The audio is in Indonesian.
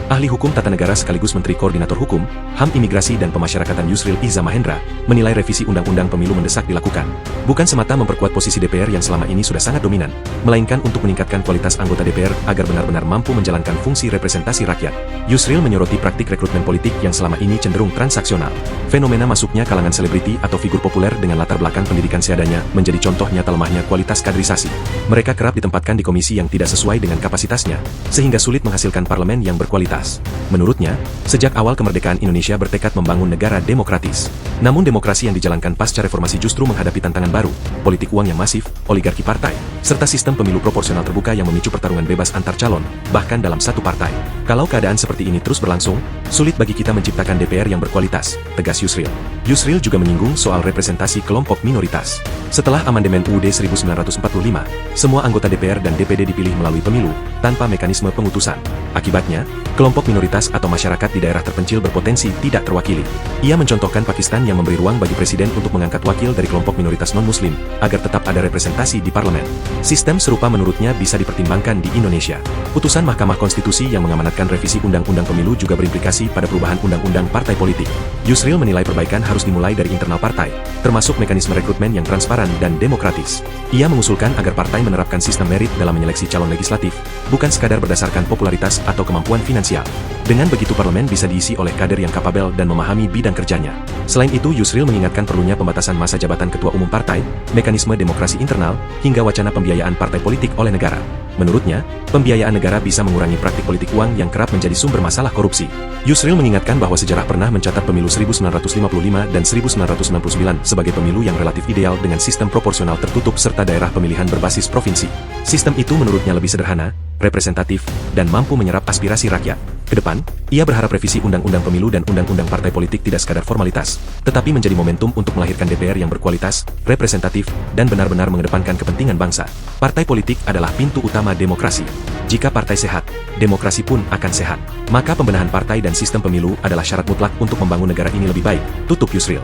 Ahli Hukum Tata Negara sekaligus Menteri Koordinator Hukum, HAM Imigrasi dan Pemasyarakatan Yusril Iza Mahendra, menilai revisi Undang-Undang Pemilu mendesak dilakukan. Bukan semata memperkuat posisi DPR yang selama ini sudah sangat dominan, melainkan untuk meningkatkan kualitas anggota DPR agar benar-benar mampu menjalankan fungsi representasi rakyat. Yusril menyoroti praktik rekrutmen politik yang selama ini cenderung transaksional. Fenomena masuknya kalangan selebriti atau figur populer dengan latar belakang pendidikan seadanya menjadi contoh nyata lemahnya kualitas kaderisasi. Mereka kerap ditempatkan di komisi yang tidak sesuai dengan kapasitasnya, sehingga sulit menghasilkan parlemen yang berkualitas. Menurutnya, sejak awal kemerdekaan Indonesia bertekad membangun negara demokratis. Namun demokrasi yang dijalankan pasca reformasi justru menghadapi tantangan baru, politik uang yang masif, oligarki partai, serta sistem pemilu proporsional terbuka yang memicu pertarungan bebas antar calon, bahkan dalam satu partai. Kalau keadaan seperti ini terus berlangsung, sulit bagi kita menciptakan DPR yang berkualitas, tegas Yusril. Yusril juga menyinggung soal representasi kelompok minoritas. Setelah amandemen UUD 1945, semua anggota DPR dan DPD dipilih melalui pemilu, tanpa mekanisme pengutusan. Akibatnya, kelompok minoritas atau masyarakat di daerah terpencil berpotensi tidak terwakili. Ia mencontohkan Pakistan yang memberi ruang bagi presiden untuk mengangkat wakil dari kelompok minoritas non-muslim, agar tetap ada representasi di parlemen. Sistem serupa menurutnya bisa dipertimbangkan di Indonesia. Putusan Mahkamah Konstitusi yang mengamanatkan revisi Undang-Undang Pemilu juga berimplikasi pada perubahan Undang-Undang Partai Politik. Yusril menilai perbaikan harus dimulai dari internal partai, termasuk mekanisme rekrutmen yang transparan dan demokratis. Ia mengusulkan agar partai menerapkan sistem merit dalam menyeleksi calon legislatif, bukan sekadar berdasarkan popularitas atau kemampuan finansial. Dengan begitu parlemen bisa diisi oleh kader yang kapabel dan memahami bidang kerjanya. Selain itu, Yusril mengingatkan perlunya pembatasan masa jabatan ketua umum partai, mekanisme demokrasi internal, hingga wacana pembiayaan partai politik oleh negara. Menurutnya, pembiayaan negara bisa mengurangi praktik politik uang yang kerap menjadi sumber masalah korupsi. Yusril mengingatkan bahwa sejarah pernah mencatat pemilu 1955 dan 1999 sebagai pemilu yang relatif ideal dengan sistem proporsional tertutup serta daerah pemilihan berbasis provinsi. Sistem itu menurutnya lebih sederhana, representatif, dan mampu menyerap aspirasi rakyat. Kedepan, ia berharap revisi Undang-Undang Pemilu dan Undang-Undang Partai Politik tidak sekadar formalitas, tetapi menjadi momentum untuk melahirkan DPR yang berkualitas, representatif, dan benar-benar mengedepankan kepentingan bangsa. Partai politik adalah pintu utama demokrasi. Jika partai sehat, demokrasi pun akan sehat. Maka pembenahan partai dan sistem pemilu adalah syarat mutlak untuk membangun negara ini lebih baik, tutup Yusril.